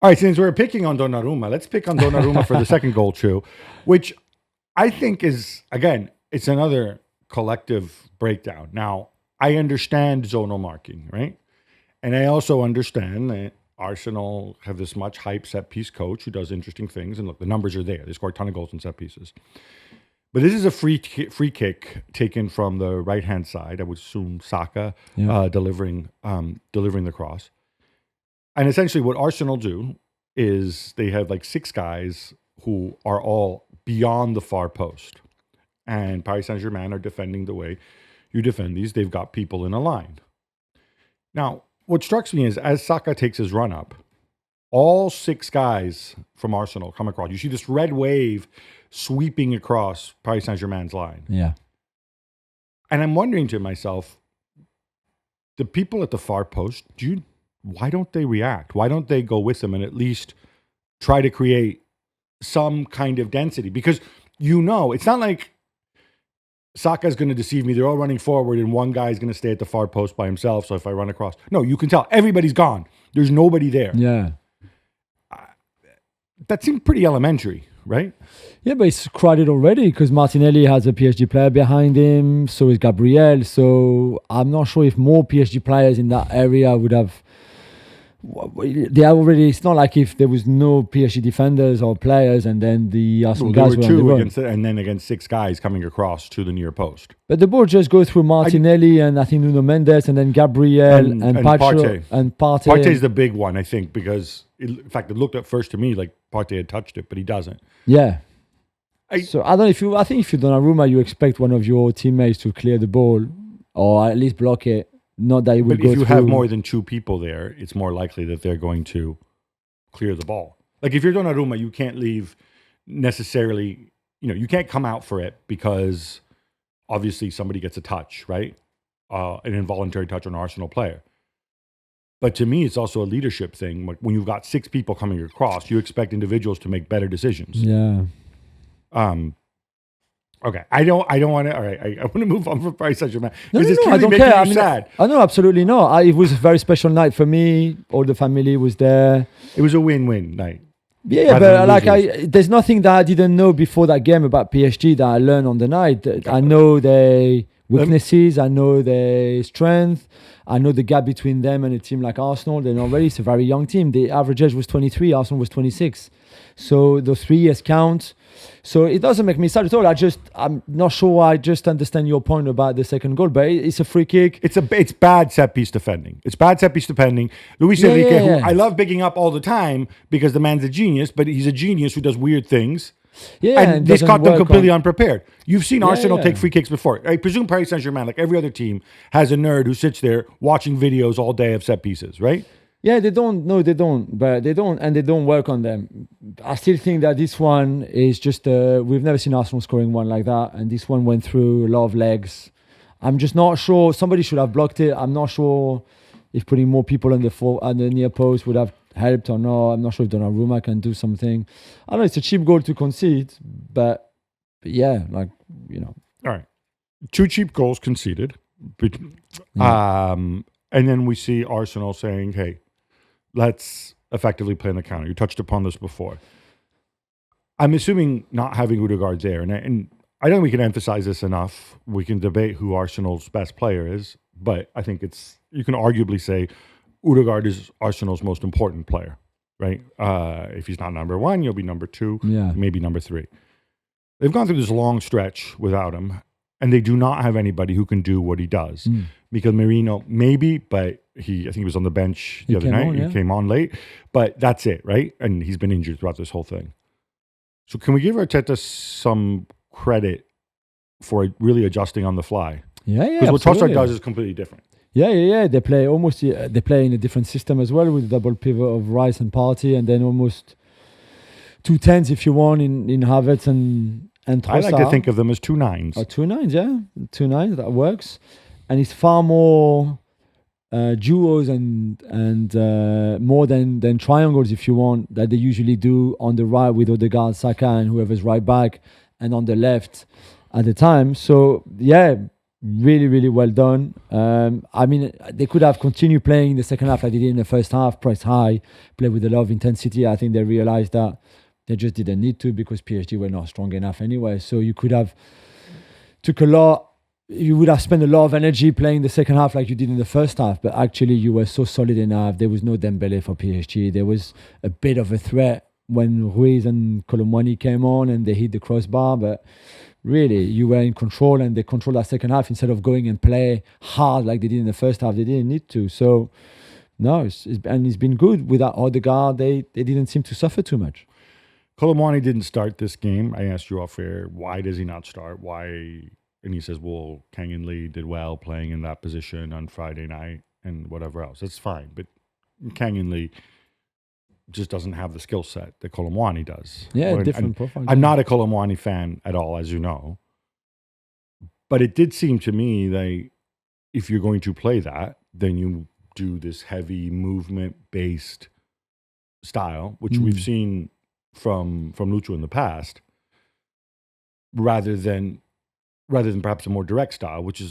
All right, since we're picking on Donnarumma, let's pick on Donnarumma for the second goal too, which I think is, again, it's another collective breakdown. Now, I understand zonal marking, right? And I also understand that Arsenal have this much hype set piece coach who does interesting things. And look, the numbers are there. They score a ton of goals in set pieces. But this is a free kick taken from the right-hand side. I would assume Saka delivering the cross. And essentially what Arsenal do is they have like 6 guys who are all beyond the far post. And Paris Saint-Germain are defending the way you defend these. They've got people in a line. Now, what strikes me is as Saka takes his run up, all 6 guys from Arsenal come across. You see this red wave sweeping across Paris Saint-Germain's line. Yeah. And I'm wondering to myself, the people at the far post, why don't they react? Why don't they go with them and at least try to create some kind of density? Because it's not like Saka's going to deceive me. They're all running forward and one guy's going to stay at the far post by himself. So if I run across, no, you can tell everybody's gone. There's nobody there. Yeah. That seemed pretty elementary, right? Yeah, but it's crowded already because Martinelli has a PSG player behind him. So is Gabriel. So I'm not sure if more PSG players in that area would have. They are already. It's not like if there was no PSG defenders or players, and then the Arsenal guys were on the run. And then against 6 guys coming across to the near post. But the ball just goes through Martinelli and I think Nuno Mendes and then Gabriel and Partey. And Partey. Partey's the big one, I think, because in fact it looked at first to me like Partey had touched it, but he doesn't. Yeah. So I don't know I think if you're Donnarumma, you expect one of your teammates to clear the ball or at least block it. Not that it would go through. But if you have more than 2 people there, it's more likely that they're going to clear the ball. Like if you're Donnarumma, you can't leave necessarily, you can't come out for it because obviously somebody gets a touch, right? An involuntary touch on an Arsenal player. But to me, it's also a leadership thing. Like when you've got 6 people coming across, you expect individuals to make better decisions. Yeah. Okay, I don't want to. All right, I want to move on from Paris Saint-Germain. No, I don't care. I mean, sad. I know, absolutely not. It was a very special night for me. All the family was there. It was a win-win night. Yeah, but there's nothing that I didn't know before that game about PSG that I learned on the night. I know their weaknesses. I know their strength. I know the gap between them and a team like Arsenal. They're not ready. It's a very young team. The average age was 23. Arsenal was 26. So those 3 years count. So it doesn't make me sad at all. I'm not sure I just understand your point about the second goal, but it's a free kick. It's bad set piece defending. Luis Enrique, who I love bigging up all the time because the man's a genius, but he's a genius who does weird things. Yeah, and this caught them completely unprepared. You've seen Arsenal take free kicks before. I presume Paris Saint-Germain, like every other team, has a nerd who sits there watching videos all day of set pieces, right? Yeah, they don't. No, they don't. But they don't, and they don't work on them. I still think that this one is just. We've never seen Arsenal scoring one like that, and this one went through a lot of legs. I'm just not sure. Somebody should have blocked it. I'm not sure if putting more people on the near post would have helped or not. I'm not sure if Donnarumma can do something. I know it's a cheap goal to concede, but yeah, All right, 2 cheap goals conceded. And then we see Arsenal saying, "Hey, let's effectively play in the counter." You touched upon this before. I'm assuming not having Odegaard there, and I don't think we can emphasize this enough. We can debate who Arsenal's best player is, but I think you can arguably say Odegaard is Arsenal's most important player, right? If he's not number 1, you'll be number 2, maybe number 3. They've gone through this long stretch without him, and they do not have anybody who can do what he does. Because Merino, maybe, but I think he was on the bench the other night. He came on late, but that's it, right? And he's been injured throughout this whole thing. So can we give Arteta some credit for really adjusting on the fly? Yeah, because what Trossard does is completely different. Yeah. They play in a different system as well with the double pivot of Rice and Partey, and then almost 2 10s if you want in Havertz and Trossard. I like to think of them as 2 9s. 2 9s, yeah, 2 9s. That works, and it's far more duos and more than triangles if you want that they usually do on the right with Odegaard, Saka, and whoever's right back, and on the left at the time. So yeah, really, really well done. I mean, they could have continued playing the second half like they did in the first half, press high, play with a lot of intensity. I think they realized that they just didn't need to because PSG were not strong enough anyway. So you could have you would have spent a lot of energy playing the second half like you did in the first half, but actually you were so solid enough. There was no Dembele for PSG. There was a bit of a threat when Ruiz and Colomwani came on and they hit the crossbar, but really you were in control and they controlled that second half instead of going and play hard like they did in the first half. They didn't need to. So no, it's been good. Without Odegaard, they didn't seem to suffer too much. Colomwani didn't start this game. I asked you off air, why does he not start? Why? And he says, well, Kang and Lee did well playing in that position on Friday night and whatever else. That's fine. But Kang and Lee just doesn't have the skill set that Colomwani does. Yeah, different profile. I'm not a Colomwani fan at all, as you know. But it did seem to me that if you're going to play that, then you do this heavy movement-based style, which we've seen from Lucho in the past, rather than perhaps a more direct style, which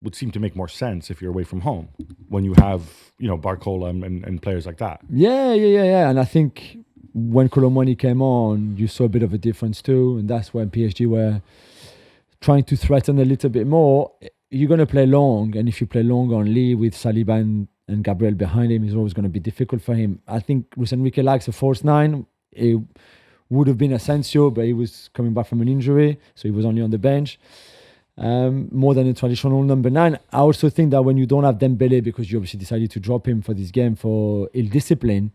would seem to make more sense if you're away from home when you have, Barcola and players like that. Yeah. And I think when Colomwani came on, you saw a bit of a difference too. And that's when PSG were trying to threaten a little bit more. You're going to play long. And if you play long on Lee with Saliba and Gabriel behind him, it's always going to be difficult for him. I think Luis Enrique likes a false nine. It would have been Asensio, but he was coming back from an injury. So he was only on the bench. More than a traditional number 9. I also think that when you don't have Dembele because you obviously decided to drop him for this game for ill discipline,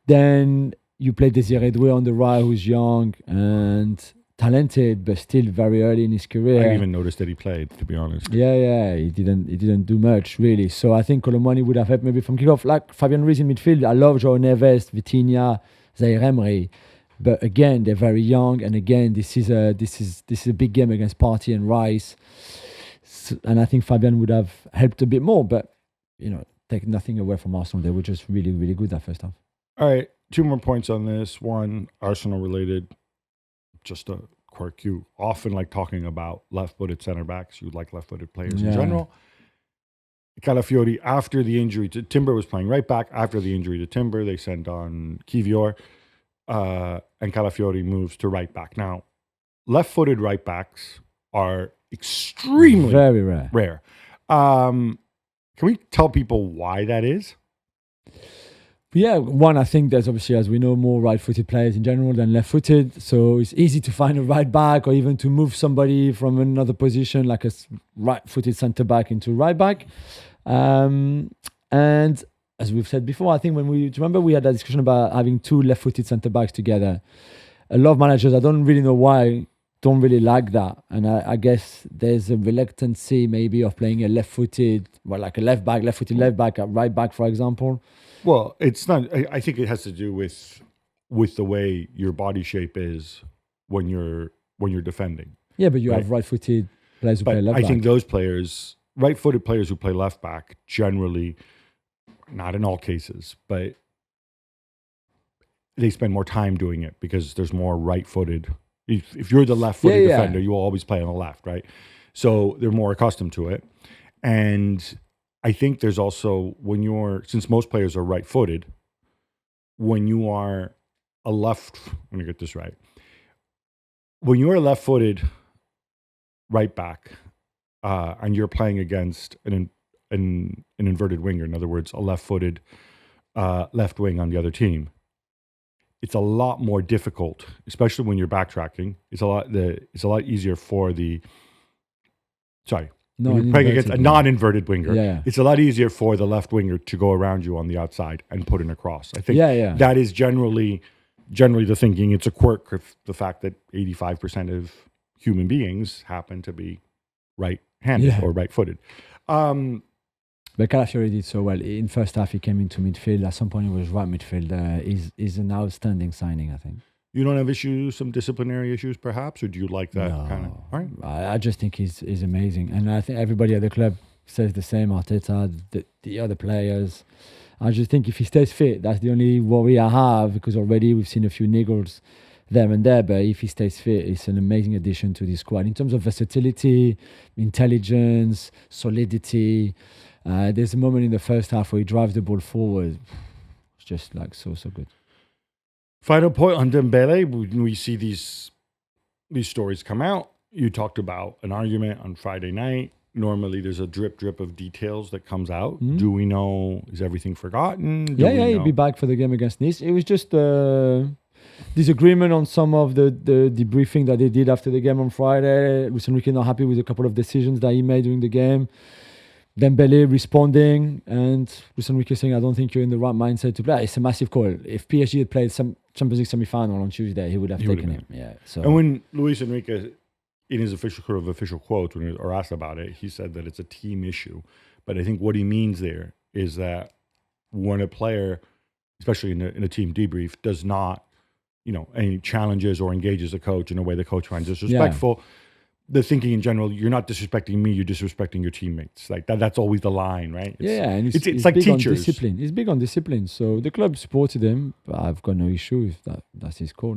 then you play Desiré Doué on the right, who's young and talented, but still very early in his career. I didn't even notice that he played, to be honest. Yeah, he didn't do much really. So I think Colomwani would have helped maybe from kickoff, like Fabian Ruiz in midfield. I love João Neves, Vitinha, Zaire Emery. But again, they're very young, and again, this is a big game against Partey and Rice, and I think Fabian would have helped a bit more. But take nothing away from Arsenal, they were just really, really good that first half. All right, 2 more points on this. One, Arsenal related, just a quirk. You often like talking about left-footed center backs. You like left-footed players in general. Calafiori, after the injury to Timber, was playing right back. After the injury to Timber, they sent on Kivior. And Calafiori moves to right back. Now, left-footed right backs are extremely very rare. Can we tell people why that is? Yeah, one, I think there's obviously, as we know, more right-footed players in general than left-footed. So it's easy to find a right back or even to move somebody from another position, like a right-footed centre-back into right back. And as we've said before, I think we had a discussion about having 2 left-footed centre-backs together. A lot of managers, I don't really know why, don't really like that. And I guess there's a reluctancy maybe of playing a left-footed, like a left-footed left back at right back, for example. Well, it's not. I think it has to do with the way your body shape is when you're defending. Yeah, but you have right-footed players who play left back. I think those players, right-footed players who play left back, generally, not in all cases, but they spend more time doing it because there's more right-footed. If you're the left-footed defender, you will always play on the left, right? So they're more accustomed to it. And I think there's also, since most players are right-footed, when you are I'm going to get this right. When you're a left-footed right back and you're playing against an inverted winger, in other words, a left-footed left wing on the other team, it's a lot more difficult, especially when you're backtracking. It's a lot easier for when you're playing against a non-inverted winger. It's a lot easier for the left winger to go around you on the outside and put in a cross. I think that is generally the thinking. It's a quirk of the fact that 85% of human beings happen to be right-handed or right-footed. But Calafiori did so well. In first half, he came into midfield. At some point, he was right midfield. He's an outstanding signing, I think. You don't have some disciplinary issues, perhaps? Or do you like that kind of? All right. I just think he's amazing. And I think everybody at the club says the same. Arteta, the other players. I just think if he stays fit, that's the only worry I have, because already we've seen a few niggles there and there. But if he stays fit, it's an amazing addition to the squad in terms of versatility, intelligence, solidity. There's a moment in the first half where he drives the ball forward. It's just like so good. Final point on Dembele. When we see these stories come out, you talked about an argument on Friday night. Normally, there's a drip of details that comes out. Do we know? Is everything forgotten? He'll be back for the game against Nice. It was just disagreement on some of the debriefing that they did after the game on Friday. Luis Enrique not happy with a couple of decisions that he made during the game. Dembele responding, and Luis Enrique saying, "I don't think you're in the right mindset to play." It's a massive call. If PSG had played some Champions League semi-final on Tuesday, he would have taken him. Yeah. So and when Luis Enrique, in his official quote, when he was asked about it, he said that it's a team issue. But I think what he means there is that when a player, especially in a team debrief, does not, any challenges or engages the coach in a way the coach finds disrespectful, the thinking in general, you're not disrespecting me, you're disrespecting your teammates. Like that's always the line, right? And it's like big teachers. On discipline. He's big on discipline. So the club supported him, but I've got no issue if that's his call,